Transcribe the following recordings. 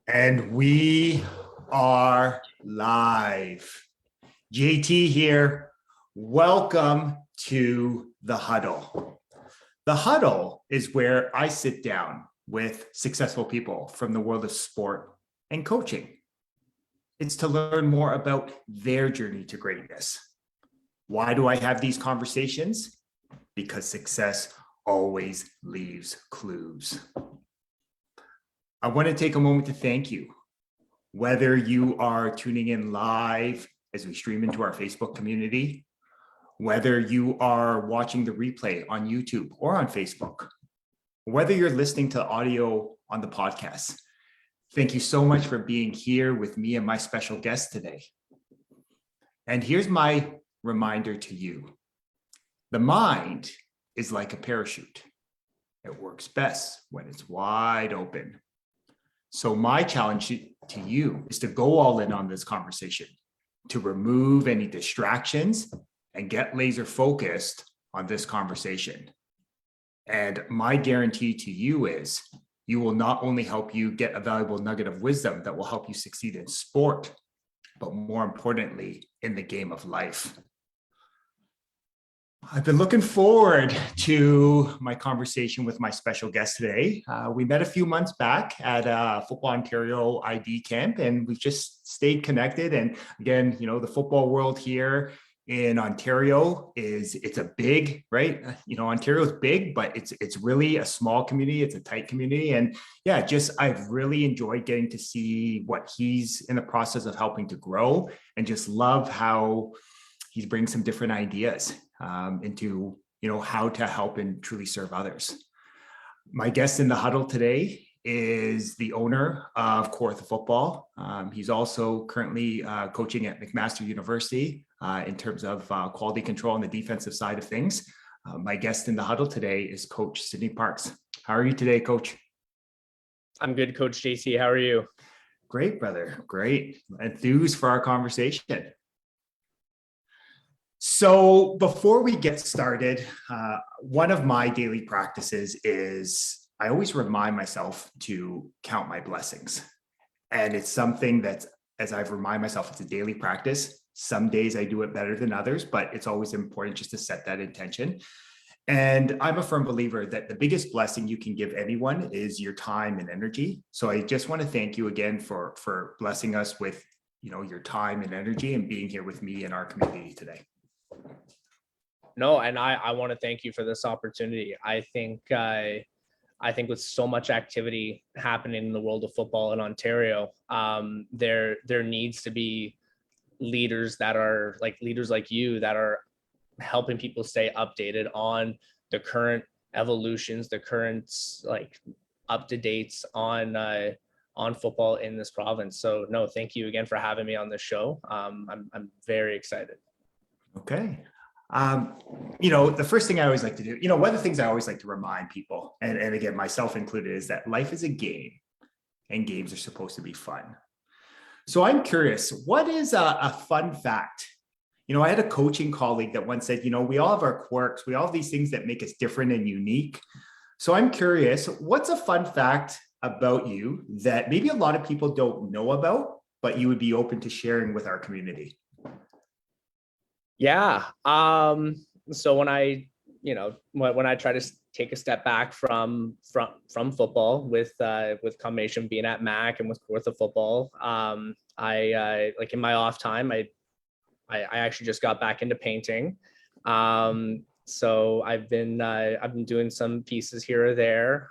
And we are live. JT here. Welcome to the huddle. The huddle is where I sit down with successful people from the world of sport and coaching. It's to learn more about their journey to greatness. Why do I have these conversations? Because success always leaves clues. I want to take a moment to thank you. Whether you are tuning in live as we stream into our Facebook community, whether you are watching the replay on YouTube or on Facebook, whether you're listening to audio on the podcast, thank you so much for being here with me and my special guest today. And here's my reminder to you. The mind is like a parachute. It works best when it's wide open. So my challenge to you is to go all in on this conversation, to remove any distractions and get laser focused on this conversation. And my guarantee to you is you will not only help you get a valuable nugget of wisdom that will help you succeed in sport, but more importantly, in the game of life. I've been looking forward to my conversation with my special guest today. We met a few months back at a Football Ontario ID camp, and we've just stayed connected. And again, the football world here in Ontario it's a big, right? Ontario is big, but it's really a small community. It's a tight community. And yeah, I've really enjoyed getting to see what he's in the process of helping to grow, and just love how he's bringing some different ideas into how to help and truly serve others. My guest in the huddle today is the owner of Kawartha Football. He's also currently coaching at MacMaster University in terms of quality control on the defensive side of things. My guest in the huddle today is Coach Sidney Parkes. How are you today, Coach? I'm good, Coach JC. How are you? Great, brother. Great. Enthused for our conversation. So before we get started, one of my daily practices is I always remind myself to count my blessings. And it's something that, as I've reminded myself, it's a daily practice. Some days I do it better than others, but it's always important just to set that intention. And I'm a firm believer that the biggest blessing you can give anyone is your time and energy. So I just want to thank you again for blessing us with your time and energy and being here with me in our community today. No, and I want to thank you for this opportunity. I think with so much activity happening in the world of football in Ontario, there needs to be leaders like you that are helping people stay updated on the current evolutions, the current up to dates on football in this province. So no, thank you again for having me on the show. I'm very excited. Okay. The first thing I always like to do, one of the things I always like to remind people, and again, myself included, is that life is a game and games are supposed to be fun. So I'm curious, what is a fun fact? I had a coaching colleague that once said, we all have our quirks. We all have these things that make us different and unique. So I'm curious, what's a fun fact about you that maybe a lot of people don't know about, but you would be open to sharing with our community? Yeah. So when I try to take a step back from football with combination being at Mac and with Kawartha Football, I in my off time, I actually just got back into painting. So I've been doing some pieces here or there.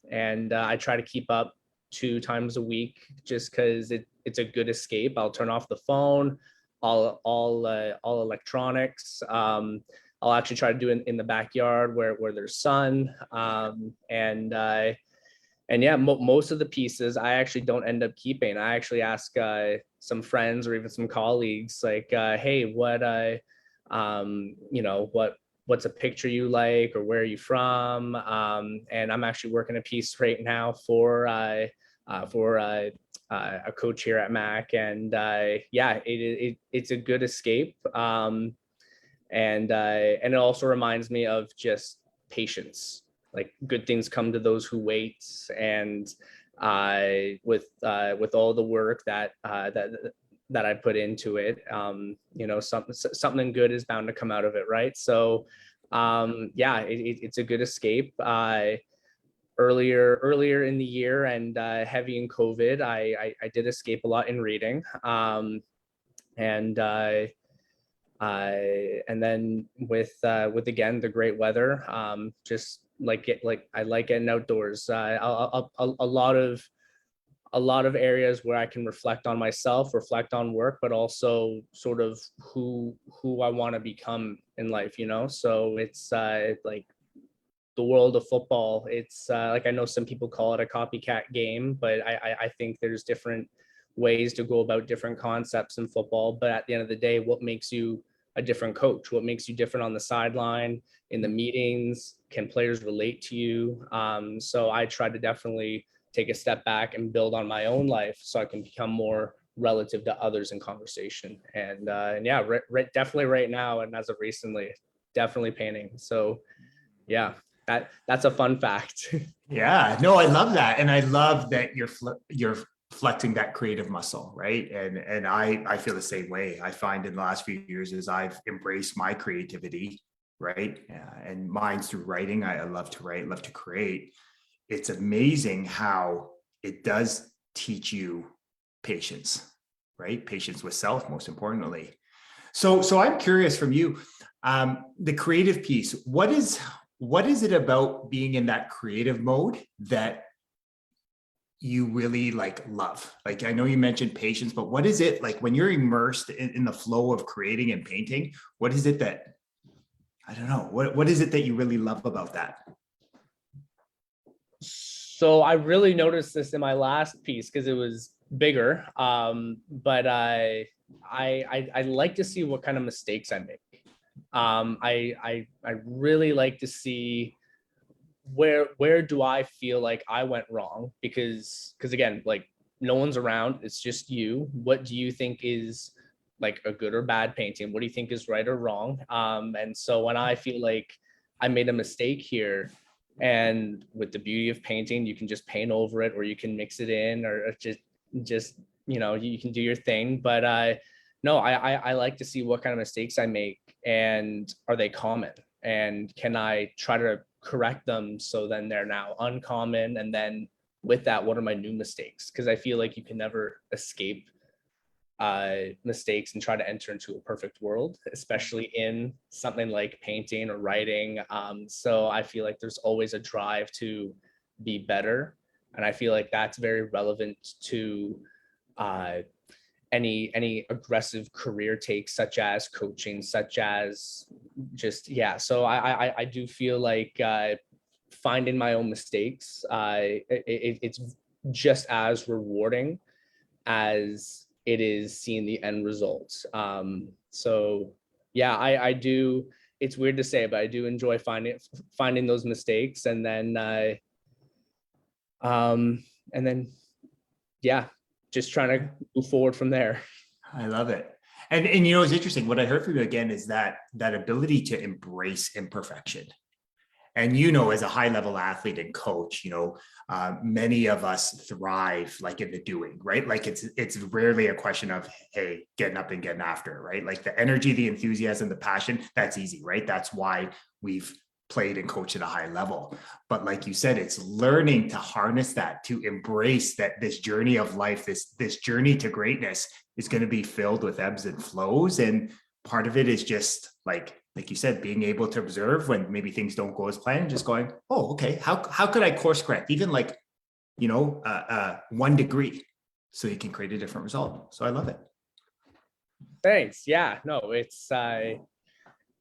And I try to keep up 2 times a week just because it's a good escape. I'll turn off the phone, all electronics. I'll actually try to do it in the backyard where there's sun. And yeah, most of the pieces I actually don't end up keeping. I actually ask some friends or even some colleagues hey, what's a picture you like, or where are you from? And I'm actually working a piece right now for a coach here at Mac, and yeah, it's a good escape. And it also reminds me of just patience. Like, good things come to those who wait, and with all the work that I put into it. Something good is bound to come out of it, right? So it's a good escape. Earlier in the year and heavy in COVID, I did escape a lot in reading. And then with again the great weather, just I like getting outdoors. A lot of areas where I can reflect on myself, reflect on work, but also sort of who I want to become in life. So it's like the world of football. It's I know some people call it a copycat game, but I think there's different ways to go about different concepts in football. But at the end of the day, what makes you a different coach? What makes you different on the sideline, in the meetings? Can players relate to you? So I try to definitely take a step back and build on my own life so I can become more relative to others in conversation. And definitely right now, and as of recently, definitely painting. So yeah, that's a fun fact. Yeah, no, I love that. And I love that you're flexing that creative muscle, right? And I feel the same way. I find in the last few years as I've embraced my creativity, right? And mine's through writing. I love to write, love to create. It's amazing how it does teach you patience, right? Patience with self, most importantly. So I'm curious from you, the creative piece, what is it about being in that creative mode that you really love? Like, I know you mentioned patience, but what is it like when you're immersed in the flow of creating and painting? What is it that, I don't know, what is it that you really love about that? So I really noticed this in my last piece because it was bigger. But I like to see what kind of mistakes I make. I really like to see where do I feel like I went wrong, because again, like, no one's around, it's just you. What do you think is like a good or bad painting? What do you think is right or wrong? And so when I feel like I made a mistake here, and with the beauty of painting, you can just paint over it, or you can mix it in, or just you can do your thing. But no, I like to see what kind of mistakes I make, and are they common, and can I try to correct them so then they're now uncommon? And then with that, what are my new mistakes? Because I feel like you can never escape mistakes and try to enter into a perfect world, especially in something like painting or writing. So I feel like there's always a drive to be better, and I feel like that's very relevant to any aggressive career takes, such as coaching, such as so I do feel like finding my own mistakes, it's just as rewarding as it is seeing the end results. So yeah, I do. It's weird to say, but I do enjoy finding those mistakes, and then yeah, just trying to move forward from there. I love it. And it's interesting. What I heard from you again is that ability to embrace imperfection. And as a high level athlete and coach, many of us thrive like in the doing, right? Like it's rarely a question of, hey, getting up and getting after, right? Like the energy, the enthusiasm, the passion, that's easy, right? That's why we've played and coached at a high level. But like you said, it's learning to harness that, to embrace that this journey of life, this journey to greatness is going to be filled with ebbs and flows. And part of it is just like you said, being able to observe when maybe things don't go as planned, just going, oh, okay, how could I course correct, even 1 degree, so you can create a different result. So I love it. Thanks. Yeah, no, it's a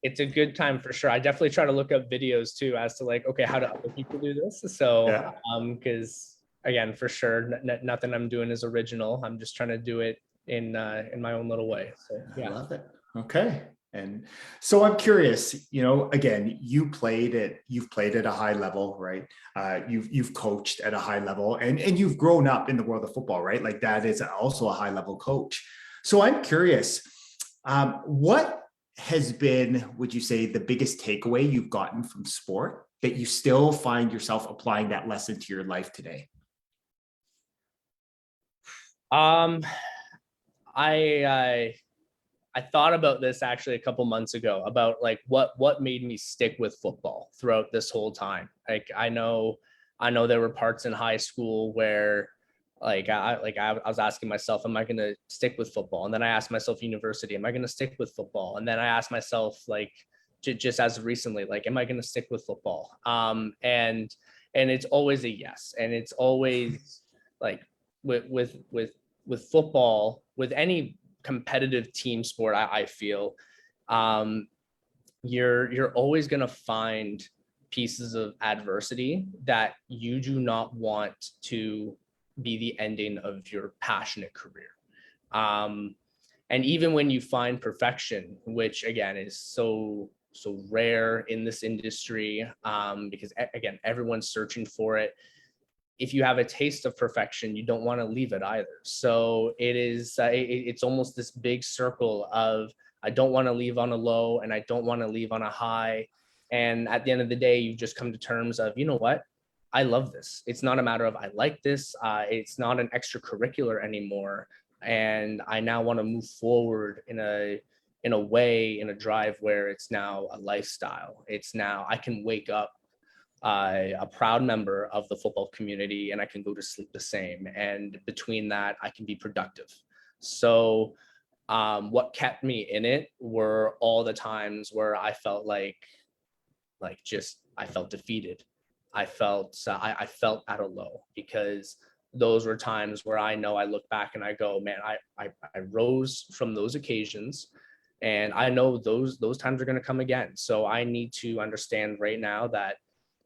good time for sure. I definitely try to look up videos too as to okay, how do other people do this? So yeah. Because again, for sure, nothing I'm doing is original. I'm just trying to do it in my own little way. So yeah. I love it. Okay. And so I'm curious, again, you've played at a high level, right? You've coached at a high level, and you've grown up in the world of football, right? Like that is also a high level coach. So I'm curious, what has been, would you say, the biggest takeaway you've gotten from sport that you still find yourself applying that lesson to your life today? Um, I thought about this actually a couple months ago about like what made me stick with football throughout this whole time. Like I know there were parts in high school where I was asking myself, am I going to stick with football? And then I asked myself, university, am I going to stick with football? And then I asked myself, like, just as of recently, like, am I going to stick with football? And it's always a yes, and it's always like with football, with any competitive team sport, I feel you're always going to find pieces of adversity that you do not want to be the ending of your passionate career. And even when you find perfection, which again is so rare in this industry, because again, everyone's searching for it. If you have a taste of perfection, you don't want to leave it either. So it's almost this big circle of, I don't want to leave on a low and I don't want to leave on a high. And at the end of the day, you just come to terms of, you know what? I love this. It's not a matter of I like this. It's not an extracurricular anymore. And I now want to move forward in a way, in a drive where it's now a lifestyle. It's now I can wake up a proud member of the football community and I can go to sleep the same. And between that, I can be productive. So what kept me in it were all the times where I felt I felt defeated. I felt at a low, because those were times where I know I look back and I go, man, I rose from those occasions, and I know those times are going to come again. So I need to understand right now that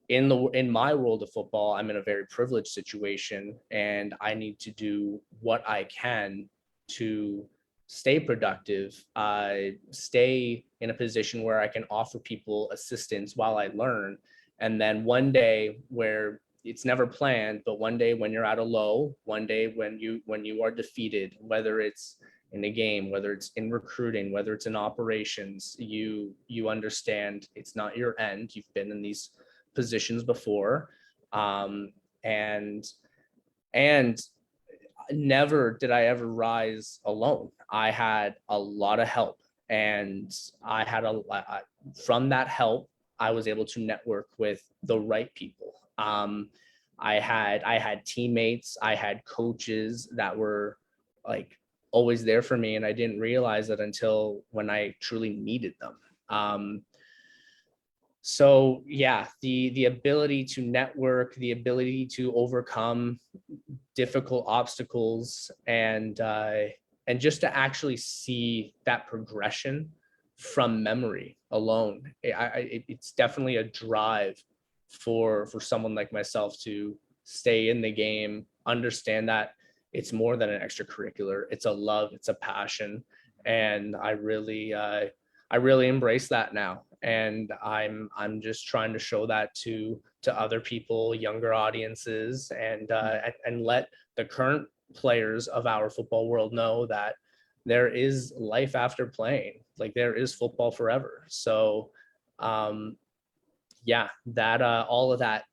in my world of football, I'm in a very privileged situation, and I need to do what I can to stay productive, stay in a position where I can offer people assistance while I learn. And then one day, where it's never planned, but one day when you're at a low, one day when you are defeated, whether it's in a game, whether it's in recruiting, whether it's in operations, you understand it's not your end. You've been in these positions before, and never did I ever rise alone. I had a lot of help, and from that help, I was able to network with the right people. I had teammates, I had coaches that were like always there for me, and I didn't realize it until when I truly needed them. So yeah, the ability to network, the ability to overcome difficult obstacles, and just to actually see that progression from memory alone, it's definitely a drive for someone like myself to stay in the game, understand that it's more than an extracurricular, it's a love, it's a passion, and I really embrace that now. And I'm just trying to show that to other people, younger audiences, and let the current players of our football world know that there is life after playing. Like, there is football forever. So yeah, that all of that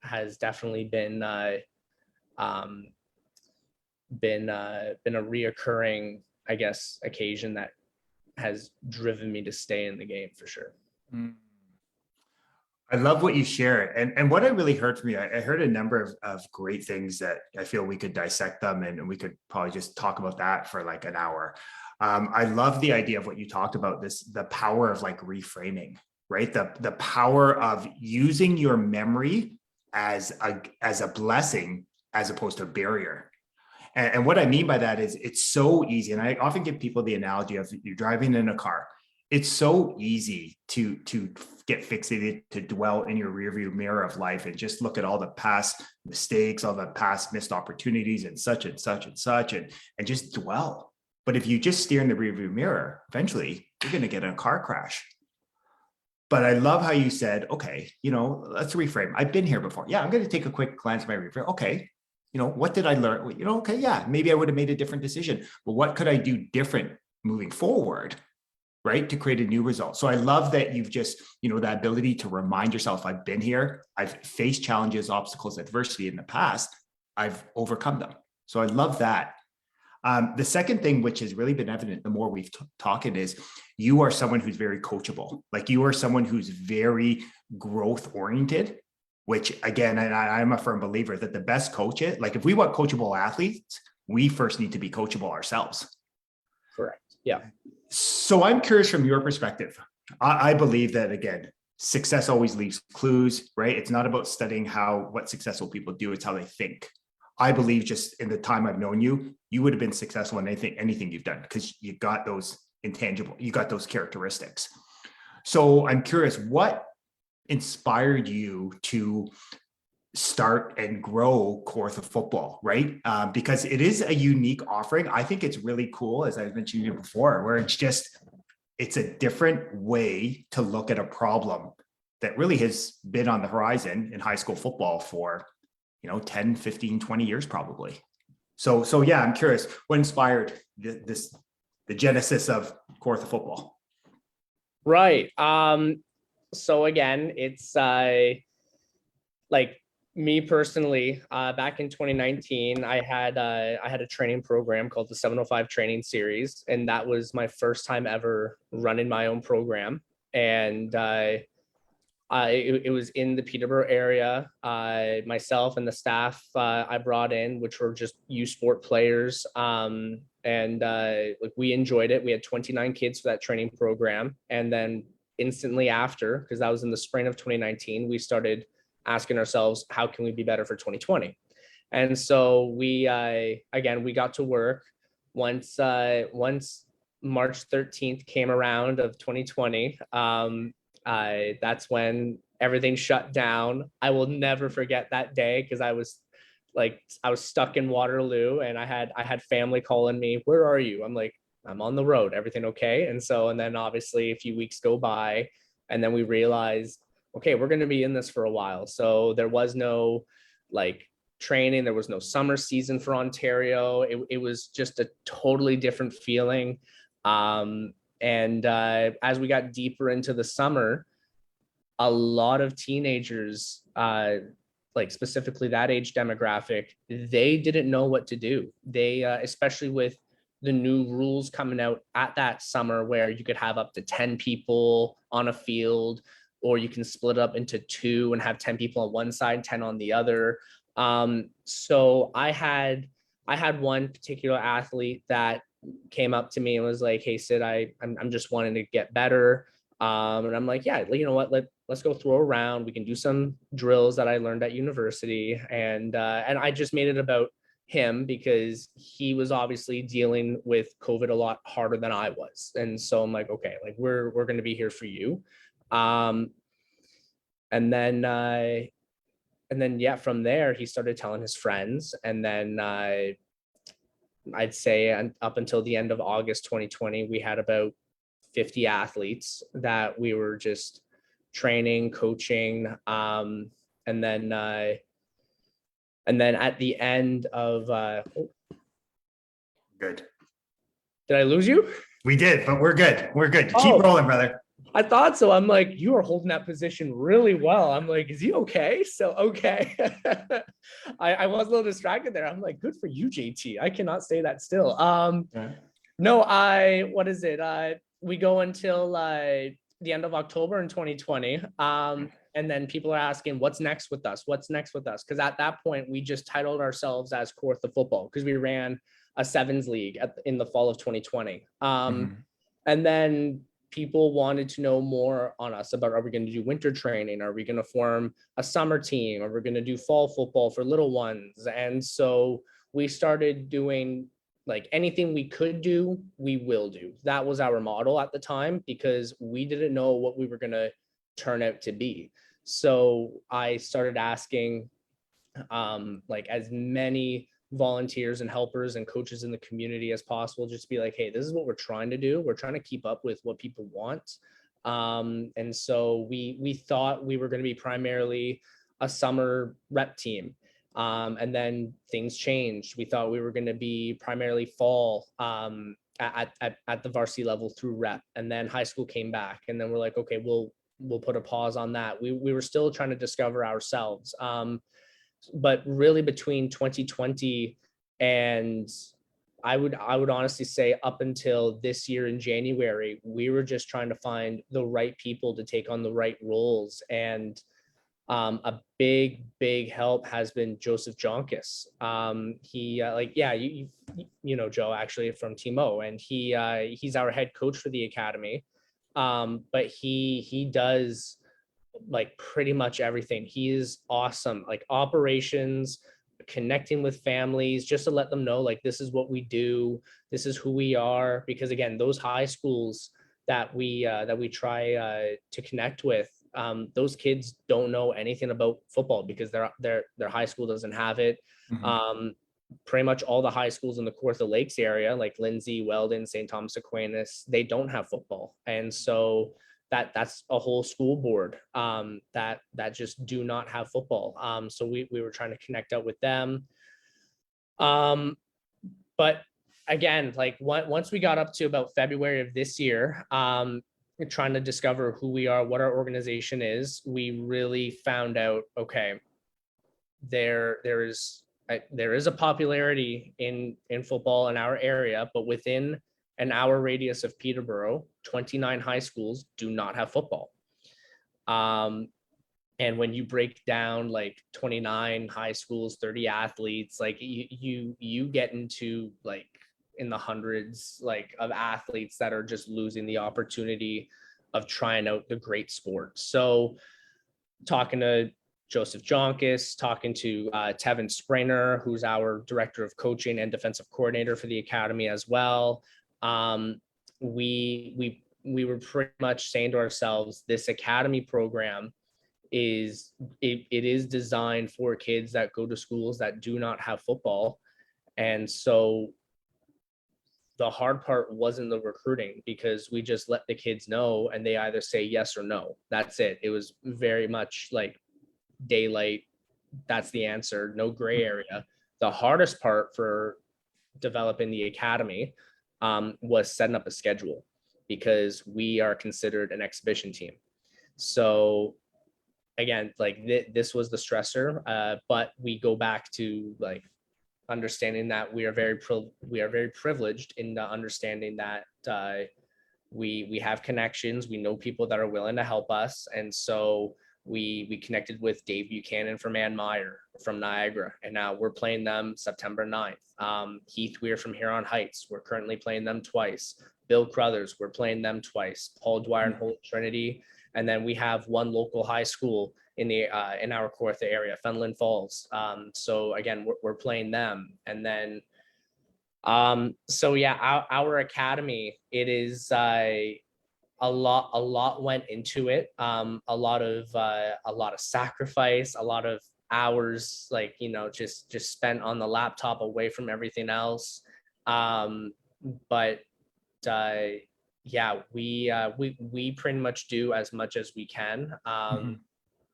has definitely been a reoccurring, I guess, occasion that has driven me to stay in the game for sure. I love what you share. And what I really heard from you, I heard a number of great things that I feel we could dissect them, and we could probably just talk about that for like an hour. I love the idea of what you talked about, the power of like reframing, right? The power of using your memory as a blessing as opposed to a barrier. And what I mean by that is it's so easy. And I often give people the analogy of you're driving in a car. It's so easy to get fixated, to dwell in your rearview mirror of life and just look at all the past mistakes, all the past missed opportunities and such and such and such, and just dwell. But if you just steer in the rearview mirror, eventually you're going to get in a car crash. But I love how you said, okay, let's reframe. I've been here before. Yeah, I'm going to take a quick glance at my rearview. Okay. What did I learn? Okay, yeah, maybe I would have made a different decision, but what could I do different moving forward, right, to create a new result? So I love that you've just, that ability to remind yourself, I've been here, I've faced challenges, obstacles, adversity in the past, I've overcome them. So I love that. The second thing, which has really been evident the more we've talked, is you are someone who's very coachable. Like you are someone who's very growth oriented, which again, and I'm a firm believer that the best coaches, like if we want coachable athletes, we first need to be coachable ourselves. Correct. Yeah. So I'm curious from your perspective. I believe that, again, success always leaves clues, right? It's not about studying what successful people do, it's how they think. I believe just in the time I've known you, you would have been successful in anything you've done because you got those intangible, you got those characteristics. So I'm curious, what inspired you to start and grow Kawartha Football, right? Because it is a unique offering. I think it's really cool, as I mentioned to you before, where it's a different way to look at a problem that really has been on the horizon in high school football for 10, 15, 20 years probably. So yeah, I'm curious, what inspired the genesis of Kawartha Football? Right. So again, it's like me personally, back in 2019, I had a training program called the 705 Training Series, and that was my first time ever running my own program. And it was in the Peterborough area. Myself and the staff I brought in, which were just U Sport players, and like we enjoyed it. We had 29 kids for that training program, and then instantly after, because that was in the spring of 2019, we started asking ourselves, how can we be better for 2020? And so we got to work once March 13th came around of 2020. That's when everything shut down. I will never forget that day because I was stuck in Waterloo, and I had family calling me, "Where are you?" I'm like, "I'm on the road. Everything okay?" And then obviously a few weeks go by, and then we realized, okay, we're going to be in this for a while. So there was no training. There was no summer season for Ontario. It was just a totally different feeling. As we got deeper into the summer, a lot of teenagers, specifically that age demographic, they didn't know what to do. They, especially with the new rules coming out at that summer, where you could have up to 10 people on a field, or you can split up into two and have 10 people on one side, 10 on the other. So I had one particular athlete that came up to me and was like, "Hey Sid, I'm just wanting to get better." And I'm like, "Yeah, you know what? Let's go throw around. We can do some drills that I learned at university." And I just made it about him because he was obviously dealing with COVID a lot harder than I was. And so I'm like, okay, we're going to be here for you. And then from there he started telling his friends, and then I'd say up until the end of August 2020, we had about 50 athletes that we were just training, coaching, and then at the end of Good. Did I lose you? We did, but we're good. We're good. Oh. Keep rolling, brother. I thought so. I'm like, you are holding that position really well. I'm like, is he okay? So, okay. I was a little distracted there. I'm like, good for you, JT. I cannot stay that still. No, what is it? We go until the end of October in 2020. And then people are asking, what's next with us? What's next with us? Because at that point, we just titled ourselves as Kawartha Football because we ran a sevens league in the fall of 2020. And then people wanted to know more on us about, are we going to do winter training? Are we going to form a summer team? Are we going to do fall football for little ones? And so we started doing anything we could do, we will do. That was our model at the time because we didn't know what we were going to turn out to be. So I started asking as many volunteers and helpers and coaches in the community as possible, just to be like, hey, this is what we're trying to do. We're trying to keep up with what people want. And so we thought we were going to be primarily a summer rep team. And then things changed. We thought we were going to be primarily fall at the varsity level through rep. And then high school came back. And then we're like, okay, we'll put a pause on that. We were still trying to discover ourselves. But really between 2020 and I would honestly say up until this year in January, we were just trying to find the right people to take on the right roles. And a big help has been Joseph Jonkis. He you know Joe actually from Timo, and he's our head coach for the academy. But he does like pretty much everything. He is awesome, like operations, connecting with families, just to let them know like this is what we do, this is who we are. Because again, those high schools that we try to connect with, those kids don't know anything about football because their high school doesn't have it. Pretty much all the high schools in the Kawartha Lakes area, like Lindsay, Weldon, St. Thomas Aquinas, they don't have football. And so that's a whole school board that just do not have football. So we were trying to connect up with them. But again, like once we got up to about February of this year, trying to discover who we are, what our organization is, we really found out, okay, there is a popularity in football in our area, but within an hour radius of Peterborough, 29 high schools do not have football. And when you break down like 29 high schools, 30 athletes, like you get into like in the hundreds like of athletes that are just losing the opportunity of trying out the great sport. So talking to Joseph Jonkis, talking to Tevin Springer, who's our director of coaching and defensive coordinator for the academy as well. We were pretty much saying to ourselves, this academy program is designed for kids that go to schools that do not have football. And so the hard part wasn't the recruiting, because we just let the kids know and they either say yes or no. That's it. It was very much like daylight. That's the answer. No gray area. The hardest part for developing the academy was setting up a schedule, because we are considered an exhibition team. So again, like this was the stressor, but we go back to like understanding that we are very privileged in the understanding that we have connections, we know people that are willing to help us. And so we connected with Dave Buchanan from Ann Meyer from Niagara, and now we're playing them September 9th. Heath Weir from Huron Heights, we're currently playing them twice. Bill Crothers, we're playing them twice. Paul Dwyer and Holy Trinity. And then we have one local high school in our Kawartha area, Fenland Falls. So again, we're playing them. And then, so yeah, our academy, it is a lot went into it. A lot of sacrifice, a lot of hours, like, you know, just spent on the laptop away from everything else. But yeah, we pretty much do as much as we can.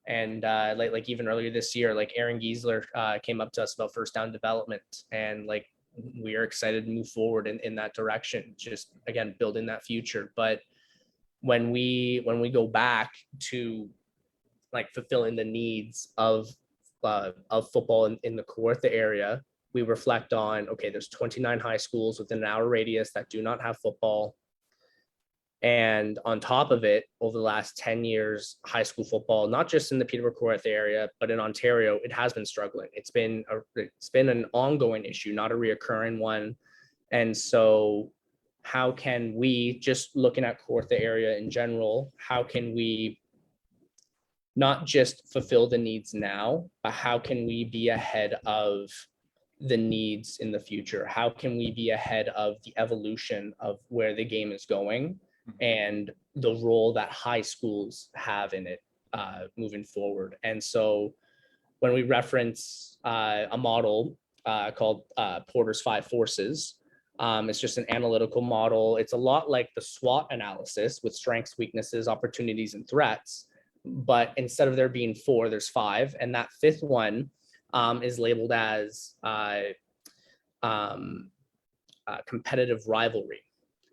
And like even earlier this year, like Aaron Giesler came up to us about first down development, and like we are excited to move forward in that direction, just again building that future. But when we go back to like fulfilling the needs of football in the Kawartha area, we reflect on, okay, there's 29 high schools within an hour radius that do not have football. And on top of it, over the last 10 years, high school football, not just in the Peterborough Kawartha area, but in Ontario, it has been struggling. It's been an ongoing issue, not a reoccurring one. And so how can we, just looking at Kawartha area in general, how can we not just fulfill the needs now, but how can we be ahead of the needs in the future? How can we be ahead of the evolution of where the game is going and the role that high schools have in it moving forward? And so when we reference a model called Porter's 5 Forces, it's just an analytical model. It's a lot like the SWOT analysis with strengths, weaknesses, opportunities, and threats. But instead of there being 4, there's 5. And that 5th one is labeled as competitive rivalry.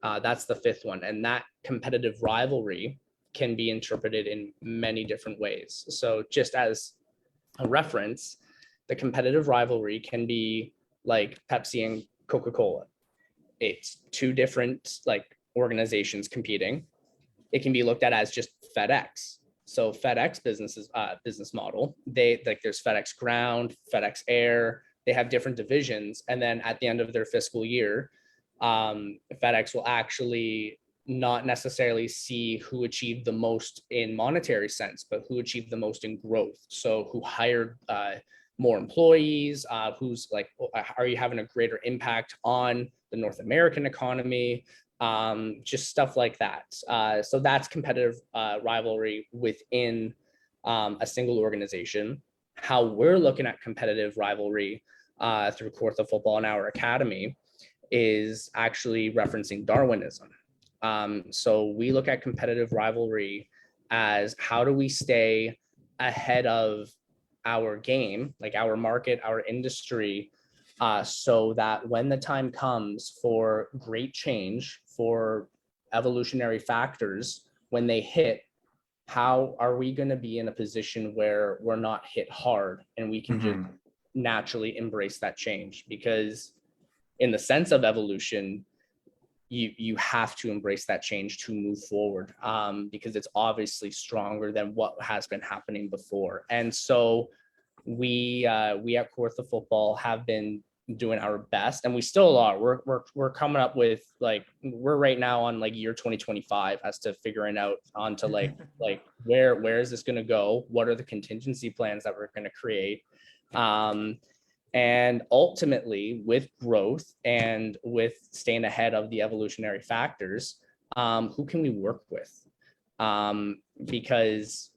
That's the 5th one. And that competitive rivalry can be interpreted in many different ways. So just as a reference, the competitive rivalry can be like Pepsi and Coca-Cola. it's two different like organizations competing. It can be looked at as just FedEx. So FedEx business model, they like there's FedEx Ground, FedEx Air, they have different divisions. And then at the end of their fiscal year, FedEx will actually not necessarily see who achieved the most in monetary sense, but who achieved the most in growth. So who hired more employees, who's like, are you having a greater impact on the North American economy? Just stuff like that. So that's competitive rivalry within a single organization. How we're looking at competitive rivalry through Kawartha Football in our academy is actually referencing Darwinism. So we look at competitive rivalry as how do we stay ahead of our game, like our market, our industry, so that when the time comes for great change, for evolutionary factors, when they hit, how are we going to be in a position where we're not hit hard and we can just naturally embrace that change? Because in the sense of evolution, you have to embrace that change to move forward, because it's obviously stronger than what has been happening before. And so we at Kawartha Football have been doing our best, and we still are. We're coming up with like, we're right now on like year 2025 as to figuring out onto like where is this going to go? What are the contingency plans that we're going to create? And ultimately, with growth and with staying ahead of the evolutionary factors, who can we work with? Because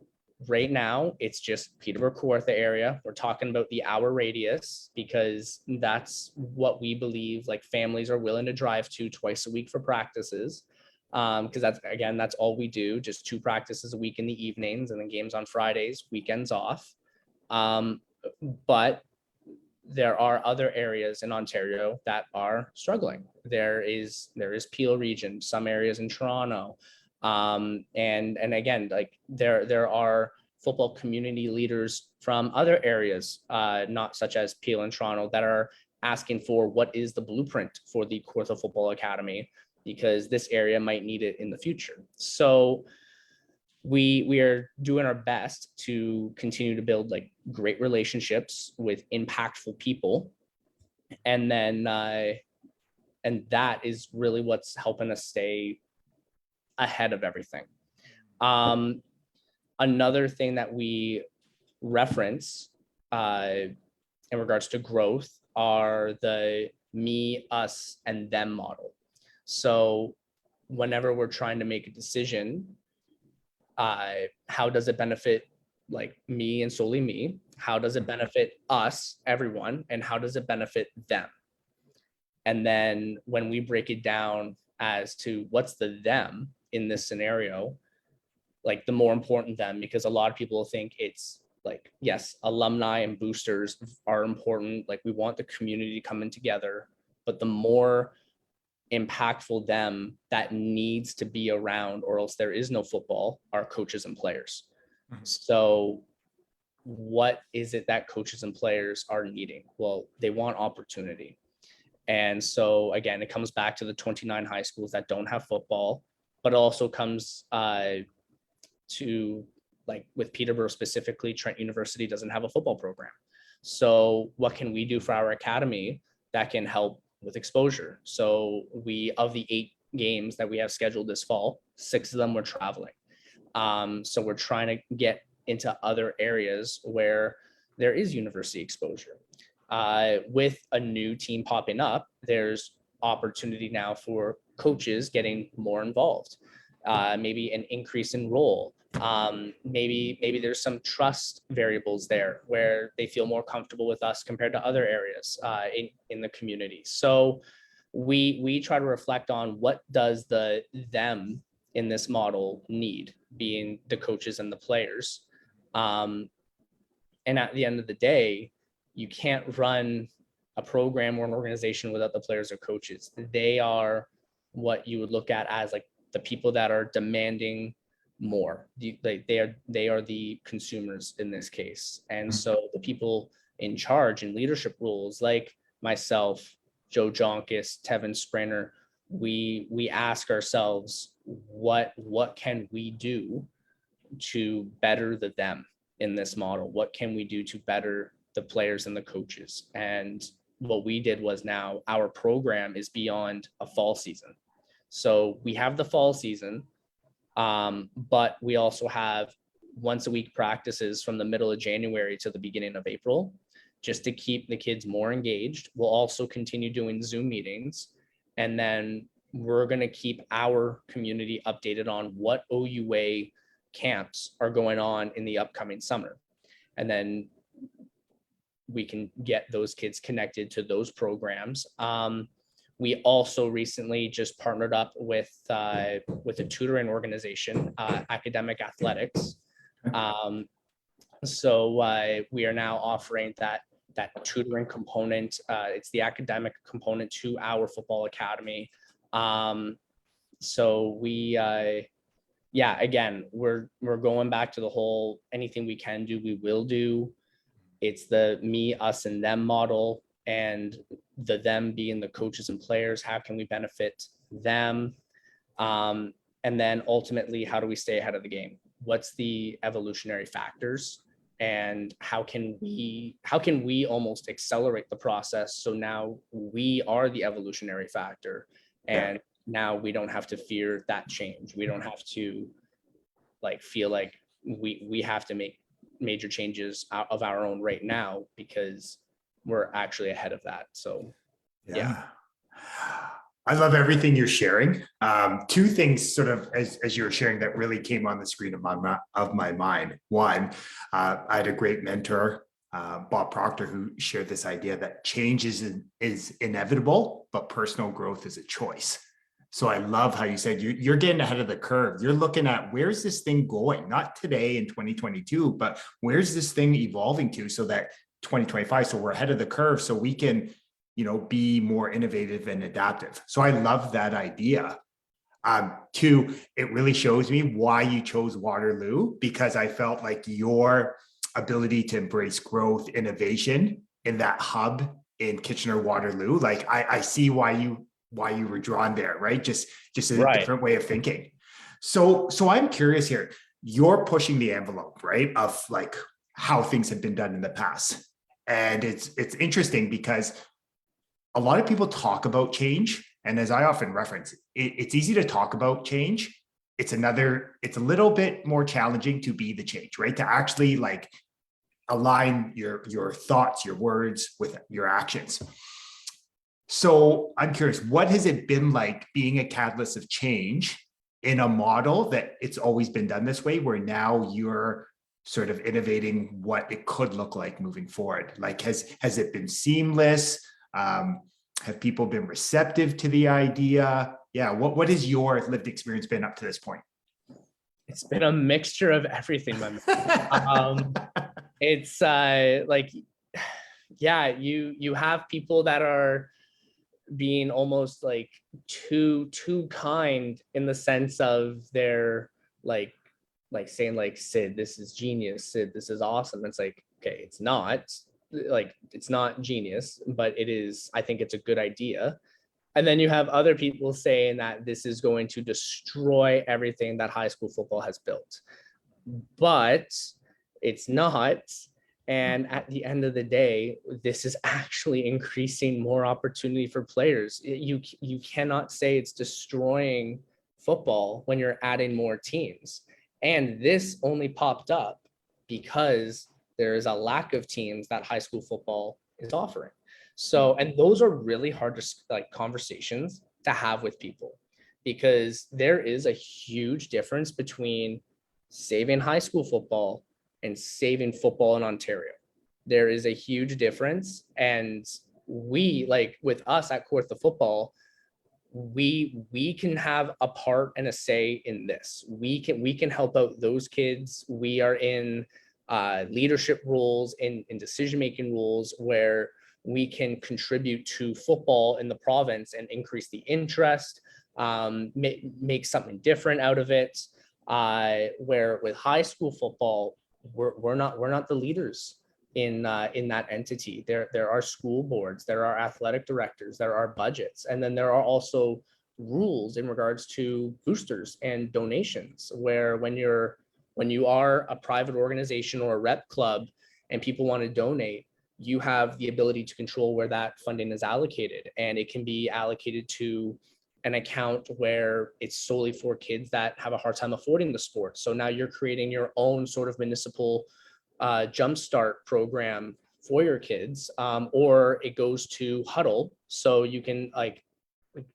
right now, it's just Peterborough, Kawartha area. We're talking about the hour radius because that's what we believe like families are willing to drive to twice a week for practices. Because that's all we do, just 2 practices a week in the evenings and then games on Fridays, weekends off. But there are other areas in Ontario that are struggling. There is Peel region, some areas in Toronto. And again, like there are football community leaders from other areas, not such as Peel and Toronto, that are asking for what is the blueprint for the Kawartha Football Academy, because this area might need it in the future. So we are doing our best to continue to build like great relationships with impactful people. And then, and that is really what's helping us stay ahead of everything. Another thing that we reference in regards to growth are the me, us, and them model. So whenever we're trying to make a decision, how does it benefit like me and solely me? How does it benefit us, everyone? And how does it benefit them? And then when we break it down as to what's the them in this scenario, like the more important them, because a lot of people think it's like, yes, alumni and boosters are important. Like we want the community coming together, but the more impactful them that needs to be around, or else there is no football, are coaches and players. So what is it that coaches and players are needing? Well, they want opportunity. And so again, it comes back to the 29 high schools that don't have football, but it also comes to like with Peterborough specifically, Trent University doesn't have a football program. So what can we do for our academy that can help with exposure? So of the 8 games that we have scheduled this fall, 6 of them were traveling. So we're trying to get into other areas where there is university exposure. With a new team popping up, there's opportunity now for coaches getting more involved. Maybe an increase in role. Maybe there's some trust variables there where they feel more comfortable with us compared to other areas in the community. So we try to reflect on what does the them in this model need, being the coaches and the players. And at the end of the day, you can't run a program or an organization without the players or coaches. They are what you would look at as like the people that are demanding more. They are the consumers in this case. And so the people in charge in leadership roles like myself, Joe Jonkis, Tevin Sprinter, we ask ourselves, what can we do to better the them in this model? What can we do to better the players and the coaches? And what we did was, now our program is beyond a fall season. So we have the fall season, but we also have once a week practices from the middle of January to the beginning of April, just to keep the kids more engaged. We'll also continue doing Zoom meetings, and then we're going to keep our community updated on what OUA camps are going on in the upcoming summer. And then we can get those kids connected to those programs. We also recently just partnered up with a tutoring organization, Academic Athletics. So we are now offering that tutoring component. It's the academic component to our football academy. So we, again, we're going back to the whole, anything we can do, we will do. It's the me, us, and them model, and the them being the coaches and players. How can we benefit them? And then ultimately, how do we stay ahead of the game? What's the evolutionary factors? And how can we almost accelerate the process, so now we are the evolutionary factor, and now we don't have to fear that change. We don't have to feel like we have to make major changes of our own right now, because we're actually ahead of that. So yeah. I love everything you're sharing. Two things sort of as you were sharing that really came on the screen of my mind. One, I had a great mentor, Bob Proctor, who shared this idea that change is inevitable, but personal growth is a choice. So I love how you said you're getting ahead of the curve. You're looking at, where's this thing going? Not today in 2022, but where's this thing evolving to, so that 2025, so we're ahead of the curve, so we can, be more innovative and adaptive. So I love that idea. Two, it really shows me why you chose Waterloo, because I felt like your ability to embrace growth, innovation in that hub in Kitchener-Waterloo, I see why you were drawn there, right? Just a different way of thinking. So I'm curious here. You're pushing the envelope, right, of how things have been done in the past. And it's interesting because a lot of people talk about change. And as I often reference, it's easy to talk about change. It's a little bit more challenging to be the change, right? To actually align your thoughts, your words with your actions. So I'm curious, what has it been like being a catalyst of change in a model that it's always been done this way, where now you're sort of innovating what it could look like moving forward? Has it been seamless? Have people been receptive to the idea? Yeah. What has your lived experience been up to this point? It's been a mixture of everything, my man. It's you have people that are being almost too kind, in the sense of they're saying Sid, this is genius. Sid, this is awesome. It's okay, it's not. It's not genius, but it is. I think it's a good idea. And then you have other people saying that this is going to destroy everything that high school football has built, but it's not. And at the end of the day, this is actually increasing more opportunity for players. You cannot say it's destroying football when you're adding more teams. And this only popped up because there is a lack of teams that high school football is offering. So, and those are really hard to conversations to have with people, because there is a huge difference between saving high school football and saving football in Ontario. There is a huge difference. And we, with us at Kawartha Football, we can have a part and a say in this. We can help out those kids. We are in leadership roles, in decision-making roles, where we can contribute to football in the province and increase the interest, make something different out of it. Where with high school football, we're not the leaders. in that entity. There are school boards, there are athletic directors, there are budgets, and then there are also rules in regards to boosters and donations, where when you are a private organization or a rep club and people want to donate, you have the ability to control where that funding is allocated, and it can be allocated to an account where it's solely for kids that have a hard time affording the sport. So now you're creating your own sort of municipal jumpstart program for your kids, or it goes to Huddle, so you can like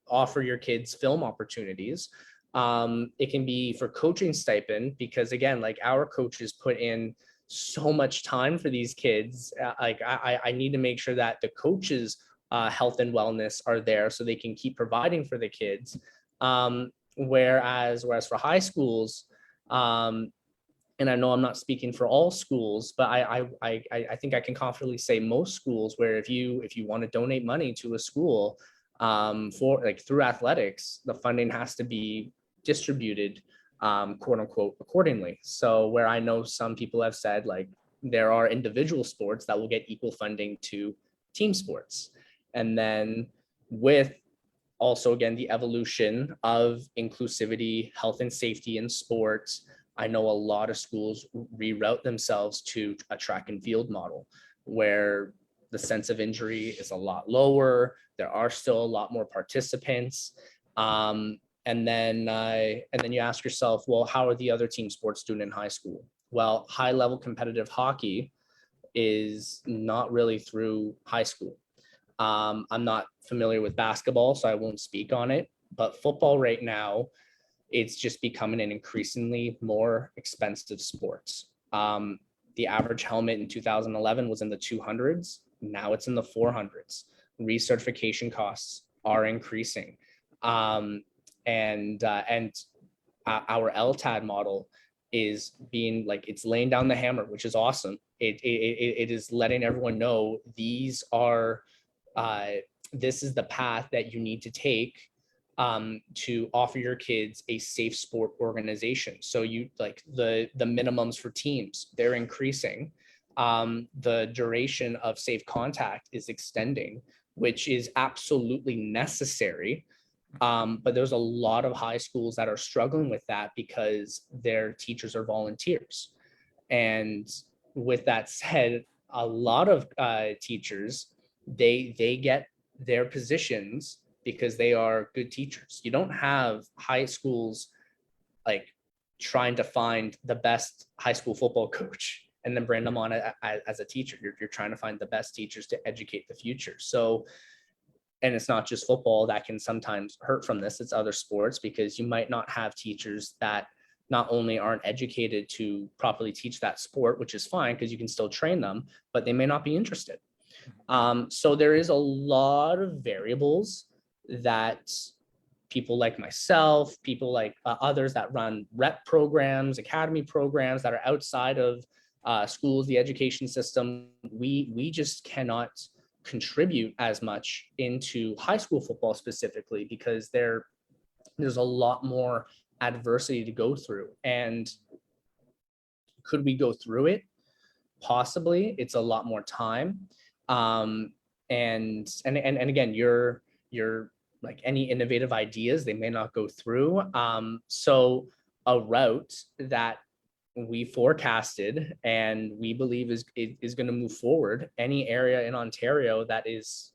offer your kids film opportunities. It can be for coaching stipend, because again, like our coaches put in so much time for these kids. Like I need to make sure that the coaches' health and wellness are there so they can keep providing for the kids. Whereas for high schools, and I know I'm not speaking for all schools, but I think I can confidently say most schools, where if you want to donate money to a school for like through athletics, the funding has to be distributed quote unquote accordingly. So where I know some people have said like there are individual sports that will get equal funding to team sports. And then with also, again, the evolution of inclusivity, health and safety in sports, I know a lot of schools reroute themselves to a track and field model where the sense of injury is a lot lower. There are still a lot more participants. And then you ask yourself, well, how are the other team sports doing in high school? Well, high level competitive hockey is not really through high school. I'm not familiar with basketball, so I won't speak on it, but football right now, it's just becoming an increasingly more expensive sport. The average helmet in 2011 was in the 200s. Now it's in the 400s. Recertification costs are increasing. And our LTAD model is being like, it's laying down the hammer, which is awesome. It is letting everyone know these are, this is the path that you need to take to offer your kids a safe sport organization. So you like the minimums for teams, they're increasing. The duration of safe contact is extending, which is absolutely necessary. But there's a lot of high schools that are struggling with that because their teachers are volunteers. And with that said, a lot of teachers, they get their positions because they are good teachers. You don't have high schools like trying to find the best high school football coach and then bring them on as a teacher. You're trying to find the best teachers to educate the future. So, and it's not just football that can sometimes hurt from this, it's other sports, because you might not have teachers that not only aren't educated to properly teach that sport, which is fine because you can still train them, but they may not be interested. So there is a lot of variables that people like myself, people like others that run rep programs, academy programs that are outside of schools, the education system, we just cannot contribute as much into high school football specifically because there's a lot more adversity to go through. And could we go through it? Possibly. It's a lot more time. And again, you're like any innovative ideas, they may not go through. So a route that we forecasted and we believe is going to move forward, any area in Ontario that is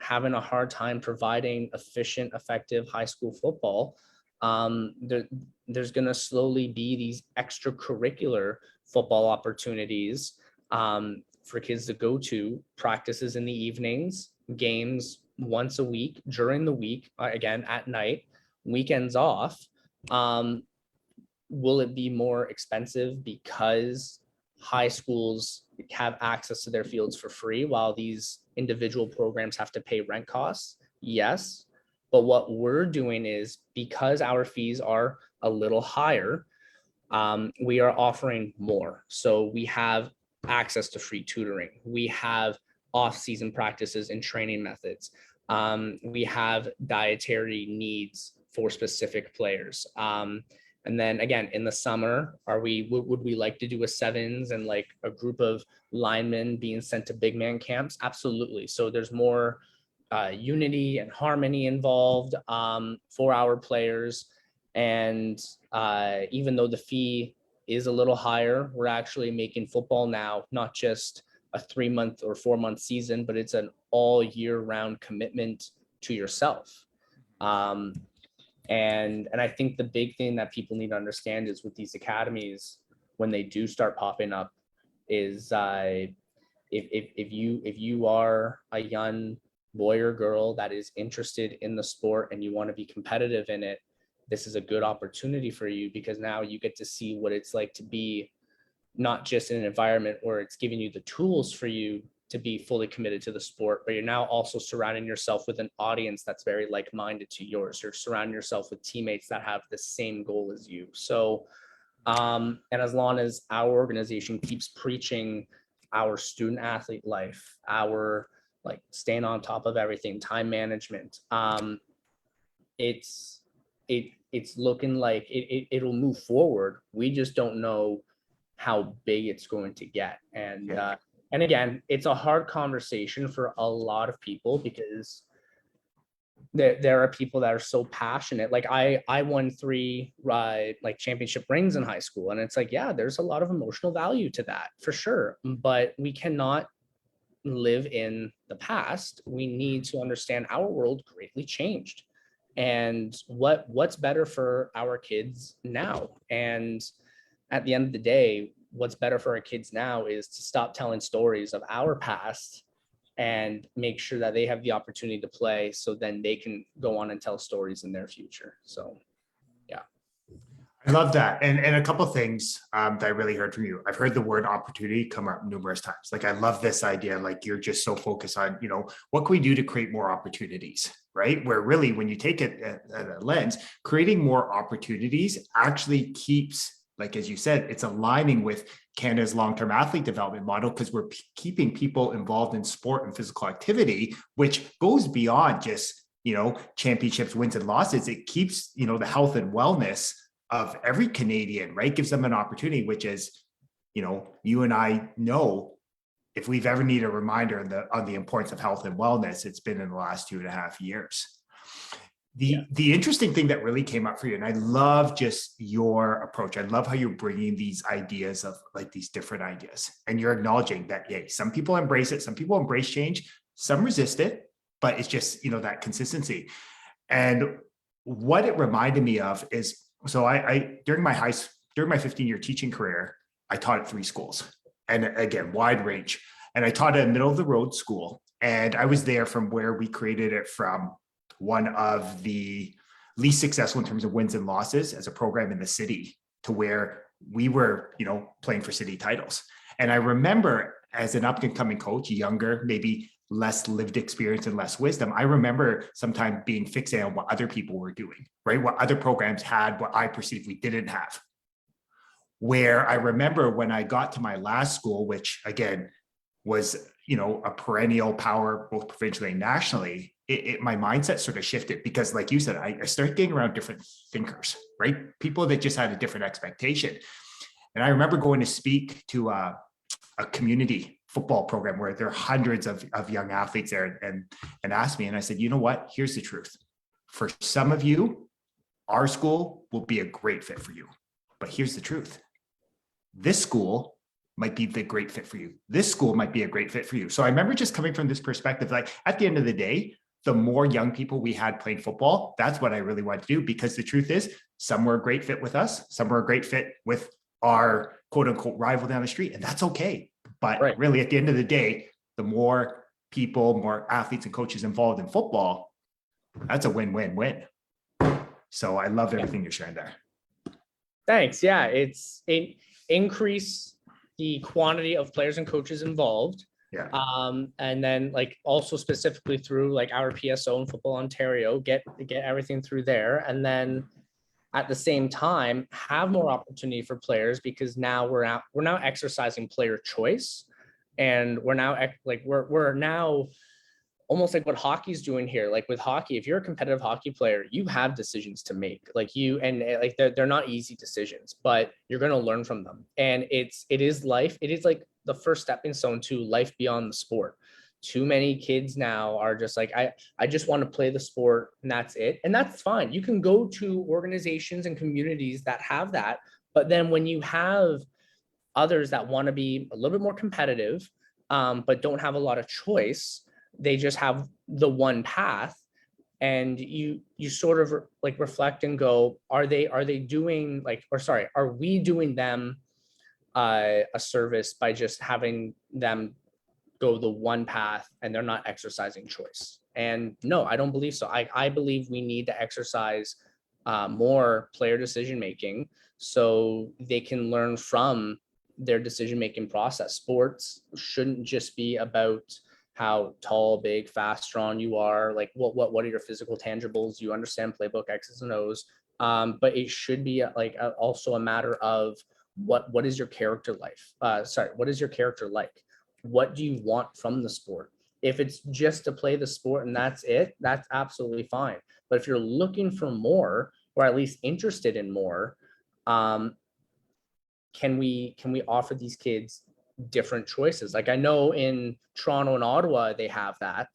having a hard time providing efficient, effective high school football, there's going to slowly be these extracurricular football opportunities for kids to go to, practices in the evenings, games once a week, during the week, again at night, weekends off. Will it be more expensive because high schools have access to their fields for free while these individual programs have to pay rent costs? Yes. But what we're doing is, because our fees are a little higher, we are offering more. So we have access to free tutoring. We have off-season practices and training methods. We have dietary needs for specific players. And then again, in the summer, would we like to do a sevens and like a group of linemen being sent to big man camps? Absolutely. So there's more unity and harmony involved for our players. And even though the fee is a little higher, we're actually making football now not just a 3-month or 4-month season, but it's an all year round commitment to yourself. And I think the big thing that people need to understand is with these academies, when they do start popping up, is if you are a young boy or girl that is interested in the sport and you want to be competitive in it, this is a good opportunity for you, because now you get to see what it's like to be not just in an environment where it's giving you the tools for you to be fully committed to the sport, but you're now also surrounding yourself with an audience that's very like-minded to yours. You're surrounding yourself with teammates that have the same goal as you. So, and as long as our organization keeps preaching our student athlete life, our like staying on top of everything, time management, it's looking like it'll move forward. We just don't know how big it's going to get. And again, it's a hard conversation for a lot of people, because there are people that are so passionate. Like I won 3 like championship rings in high school, and it's like, yeah, there's a lot of emotional value to that for sure, but we cannot live in the past. We need to understand our world greatly changed, and what's better for our kids now. And at the end of the day, what's better for our kids now is to stop telling stories of our past and make sure that they have the opportunity to play, so then they can go on and tell stories in their future. So, yeah. I love that. And a couple of things that I really heard from you. I've heard the word opportunity come up numerous times. Like, I love this idea. Like, you're just so focused on, what can we do to create more opportunities, right? Where really, when you take it at a lens, creating more opportunities actually keeps, like, as you said, it's aligning with Canada's long-term athlete development model, because we're keeping people involved in sport and physical activity, which goes beyond just, championships, wins and losses. It keeps, the health and wellness of every Canadian, right? Gives them an opportunity, which is, you and I know, if we've ever needed a reminder on the importance of health and wellness, it's been in the last 2.5 years. The interesting thing that really came up for you, and I love just your approach. I love how you're bringing these ideas of like these different ideas, and you're acknowledging that, yeah, some people embrace it, some people embrace change, some resist it, but it's just, that consistency. And what it reminded me of is, so I during my 15-year teaching career, I taught at 3 schools, and again, wide range. And I taught at a middle of the road school, and I was there from where we created it from one of the least successful in terms of wins and losses as a program in the city, to where we were, playing for city titles. And I remember, as an up and coming coach, younger, maybe less lived experience and less wisdom, I remember sometimes being fixated on what other people were doing, right? What other programs had, what I perceived we didn't have. Where I remember when I got to my last school, which again was, a perennial power, both provincially and nationally, my mindset sort of shifted, because like you said, I started getting around different thinkers, right? People that just had a different expectation. And I remember going to speak to a community football program where there are hundreds of young athletes there, and asked me, and I said, you know what, here's the truth. For some of you, our school will be a great fit for you, but here's the truth. This school might be the great fit for you. This school might be a great fit for you. So I remember just coming from this perspective, like at the end of the day, the more young people we had playing football, that's what I really wanted to do, because the truth is, some were a great fit with us, some were a great fit with our quote unquote rival down the street, and that's okay. But really, at the end of the day, the more people, more athletes and coaches involved in football, that's a win-win-win. So I love everything you're sharing there. Thanks. Yeah, it's increase the quantity of players and coaches involved. Yeah. And then like also specifically through like our PSO in Football Ontario, get everything through there. And then at the same time, have more opportunity for players, because now we're now exercising player choice. And we're now almost like what hockey's doing here. Like with hockey, if you're a competitive hockey player, you have decisions to make. Like like they're not easy decisions, but you're going to learn from them. And it is life. It is like the first stepping stone to life beyond the sport. Too many kids now are just like, I just want to play the sport and that's it. And that's fine. You can go to organizations and communities that have that. But then when you have others that want to be a little bit more competitive, but don't have a lot of choice, they just have the one path, and you sort of like reflect and go, are they doing like, or sorry, are we doing them a service by just having them go the one path and they're not exercising choice? And no, I don't believe so. I believe we need to exercise more player decision making so they can learn from their decision making process. Sports shouldn't just be about how tall, big, fast, strong you are. Like what are your physical tangibles? You understand playbook X's and O's. But it should be like also a matter of what is your character life? What is your character like? What do you want from the sport? If it's just to play the sport and that's it, that's absolutely fine. But if you're looking for more, or at least interested in more, can we offer these kids different choices? Like I know in Toronto and Ottawa, they have that.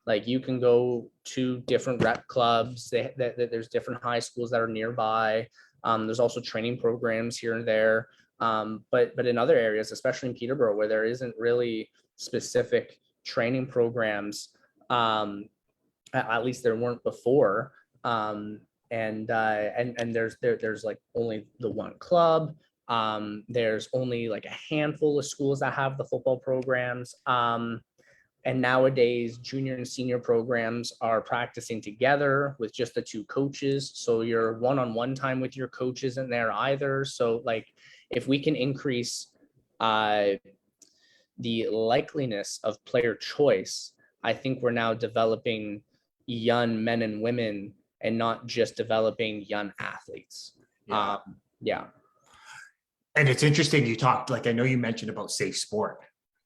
Like you can go to different rep clubs. There's different high schools that are nearby. There's also training programs here and there. But in other areas, especially in Peterborough, where there isn't really specific training programs, at least there weren't before. And there's like only the one club. There's only like a handful of schools that have the football programs. And nowadays, junior and senior programs are practicing together with just the two coaches. So your one-on-one time with your coach isn't there either. So like, if we can increase the likeliness of player choice, I think we're now developing young men and women and not just developing young athletes. Yeah. And it's interesting you talked, like I know you mentioned about safe sport.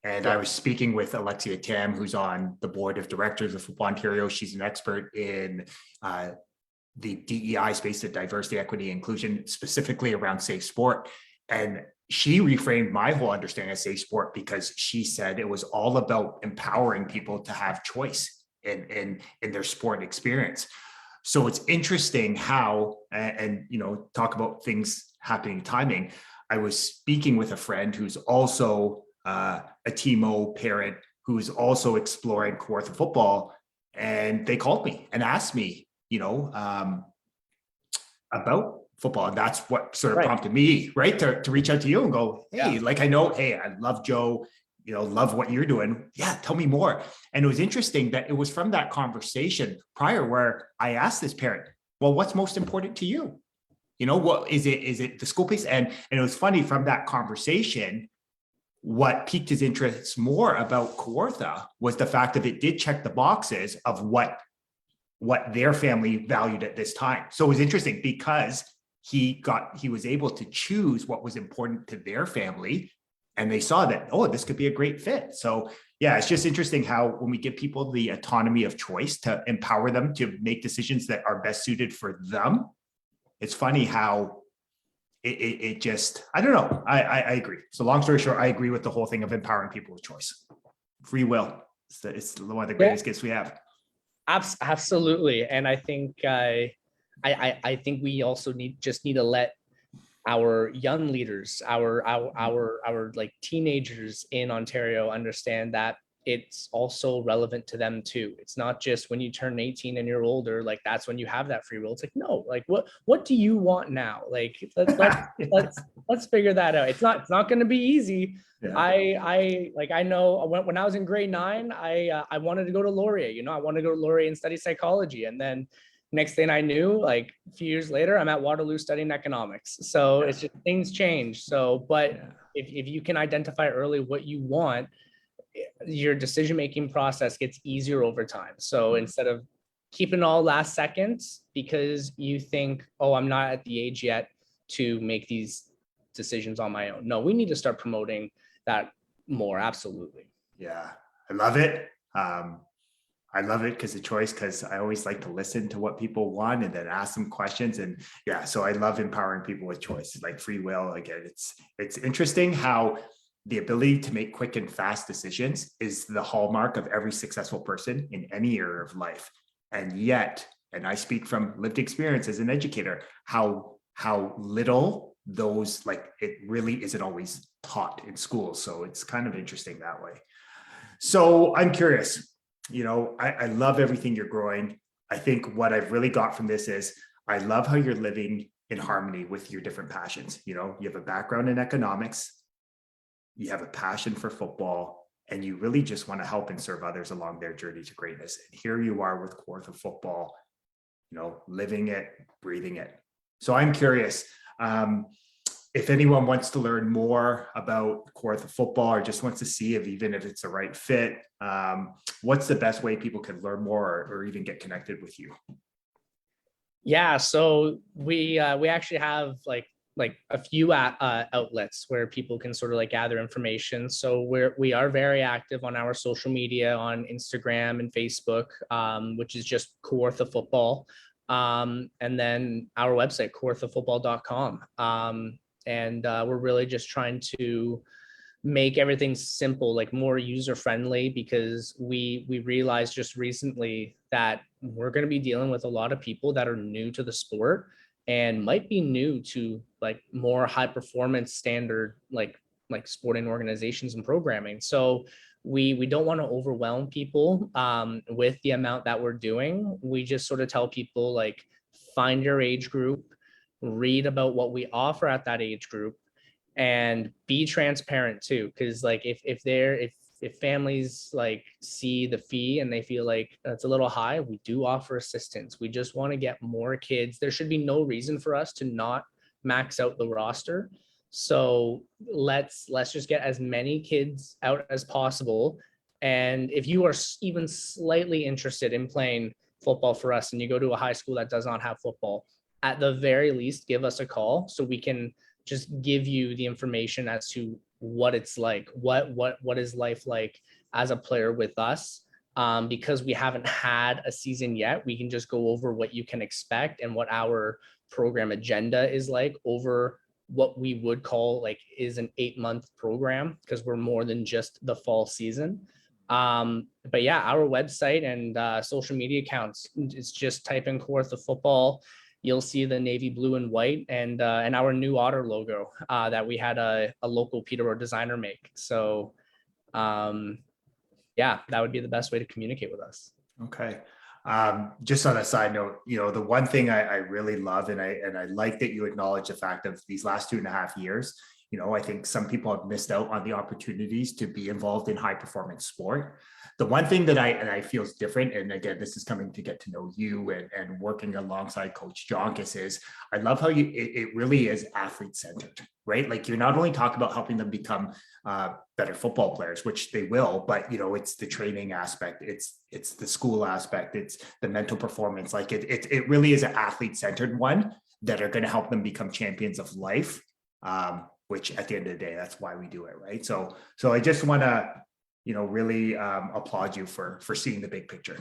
And I was speaking with Alexia Tam, who's on the board of directors of Football Ontario. She's an expert in the DEI space, the diversity, equity, inclusion, specifically around safe sport. And she reframed my whole understanding of safe sport because she said it was all about empowering people to have choice in their sport experience. So it's interesting how, and you know, talk about things happening timing. I was speaking with a friend who's also a TMO parent who's also exploring Kawartha Football, and they called me and asked me, you know, about football. And that's what sort of prompted me, right, to reach out to you and go, hey, like I know, hey, I love Joe, you know, love what you're doing. Yeah, tell me more. And it was interesting that it was from that conversation prior where I asked this parent, well, what's most important to you? You know, what is it? Is it the school piece? And it was funny from that conversation, what piqued his interest more about Kawartha was the fact that it did check the boxes of what their family valued at this time. So it was interesting because he was able to choose what was important to their family, and they saw that, oh, this could be a great fit. So yeah, it's just interesting how when we give people the autonomy of choice to empower them to make decisions that are best suited for them, it's funny how it just, I don't know. I agree. So long story short, I agree with the whole thing of empowering people with choice. Free will. It's one of the greatest gifts we have. Absolutely. And I think I think we also need to let our young leaders, our like teenagers in Ontario understand that it's also relevant to them too. It's not just when you turn 18 and you're older, like that's when you have that free will. It's like, no, like what do you want now? Like let's figure that out. It's not going to be easy. Yeah. I know when I was in grade 9, I wanted to go to Laurier, you know, I wanted to go to Laurier and study psychology. And then next thing I knew, like a few years later, I'm at Waterloo studying economics. So it's just things change. So, but if you can identify early what you want, your decision-making process gets easier over time. So instead of keeping all last seconds because you think, oh, I'm not at the age yet to make these decisions on my own. No, we need to start promoting that more. Absolutely. Yeah, I love it. I love it because I always like to listen to what people want and then ask them questions. And yeah, so I love empowering people with choice, like free will. Again, it's interesting how the ability to make quick and fast decisions is the hallmark of every successful person in any area of life. And yet, and I speak from lived experience as an educator, how little those, like, it really isn't always taught in school. So it's kind of interesting that way. So I'm curious, I love everything you're growing. I think what I've really got from this is I love how you're living in harmony with your different passions. You have a background in economics, you have a passion for football, and you really just want to help and serve others along their journey to greatness. And here you are with Kawartha Football, living it, breathing it. So I'm curious, if anyone wants to learn more about Kawartha Football or just wants to see even if it's the right fit, what's the best way people can learn more or even get connected with you? Yeah, so we actually have like a few outlets where people can sort of like gather information. So we are very active on our social media on Instagram and Facebook, which is just Kawartha Football, and then our website kawarthafootball.com. And we're really just trying to make everything simple, like more user friendly, because we realized just recently that we're going to be dealing with a lot of people that are new to the sport and might be new to like more high performance standard like sporting organizations and programming. So we don't want to overwhelm people with the amount that we're doing. We just sort of tell people like find your age group, read about what we offer at that age group, and be transparent too, because like if families like see the fee and they feel like it's a little high, we do offer assistance. We just want to get more kids. There should be no reason for us to not max out the roster. So let's just get as many kids out as possible. And if you are even slightly interested in playing football for us and you go to a high school that does not have football, at the very least, give us a call so we can just give you the information as to what it's like, what is life like as a player with us. Because we haven't had a season yet, we can just go over what you can expect and what our program agenda is like over what we would call like is an 8-month program, because we're more than just the fall season. But yeah, our website and social media accounts, it's just type in Kawartha Football. You'll see the navy blue and white and our new otter logo that we had a local Peterborough designer make. So yeah, that would be the best way to communicate with us. Okay. Just on a side note, the one thing I really love, and I like that you acknowledge the fact of these last 2.5 years, I think some people have missed out on the opportunities to be involved in high performance sport. The one thing that I feel is different, and again, this is coming to get to know you and working alongside Coach Jonkis, is I love how it really is athlete centered, right? Like you're not only talking about helping them become better football players, which they will, but it's the training aspect, it's the school aspect, it's the mental performance. Like it really is an athlete centered one that are going to help them become champions of life. Which at the end of the day, that's why we do it, right? So I just want to, really applaud you for seeing the big picture.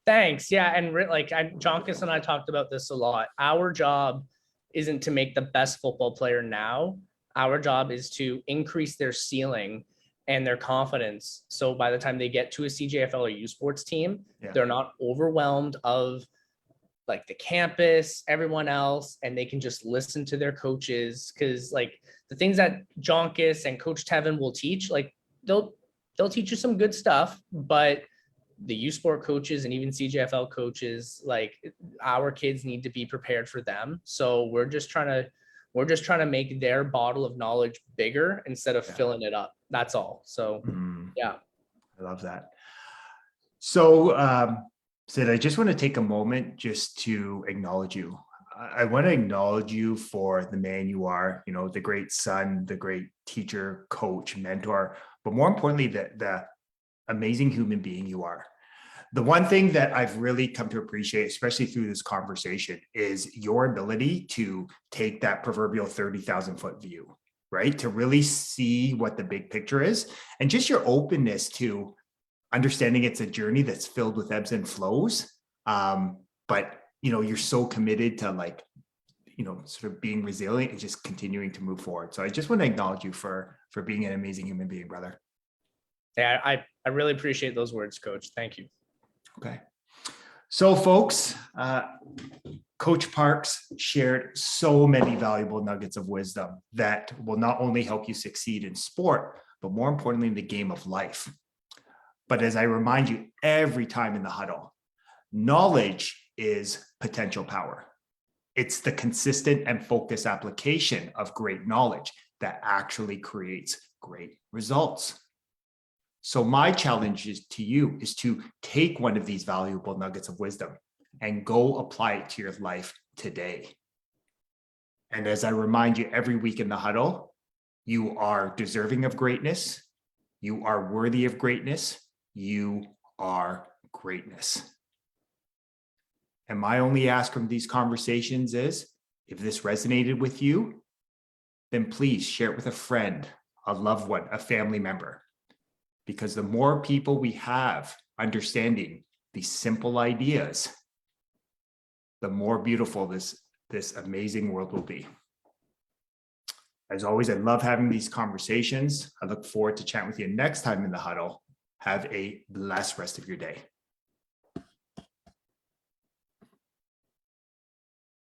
Thanks. Yeah, and Jonkus and I talked about this a lot. Our job isn't to make the best football player now. Our job is to increase their ceiling and their confidence. So by the time they get to a CJFL or U Sports team, they're not overwhelmed of like the campus, everyone else, and they can just listen to their coaches. Because like the things that Jonkus and Coach Tevin will teach, like they'll teach you some good stuff, but the U Sport coaches and even CJFL coaches, like our kids need to be prepared for them. So we're just trying to make their bottle of knowledge bigger instead of filling it up. That's all. So yeah. I love that. So Sid, I just want to take a moment just to acknowledge you. I want to acknowledge you for the man you are, the great son, the great teacher, coach, mentor, but more importantly, the amazing human being you are. The one thing that I've really come to appreciate, especially through this conversation, is your ability to take that proverbial 30,000 foot view, right? To really see what the big picture is, and just your openness to understanding it's a journey that's filled with ebbs and flows. But, you're so committed to like, sort of being resilient and just continuing to move forward. So I just want to acknowledge you for being an amazing human being, brother. Yeah, I really appreciate those words, Coach. Thank you. Okay. So folks, Coach Parkes shared so many valuable nuggets of wisdom that will not only help you succeed in sport, but more importantly, in the game of life. But as I remind you every time in the huddle, knowledge is potential power. It's the consistent and focused application of great knowledge that actually creates great results. So my challenge to you is to take one of these valuable nuggets of wisdom and go apply it to your life today. And as I remind you every week in the huddle, you are deserving of greatness. You are worthy of greatness. You are greatness. And my only ask from these conversations is, if this resonated with you, then please share it with a friend, a loved one, a family member. Because the more people we have understanding these simple ideas, the more beautiful this amazing world will be. As always, I love having these conversations. I look forward to chatting with you next time in the huddle. Have a blessed rest of your day.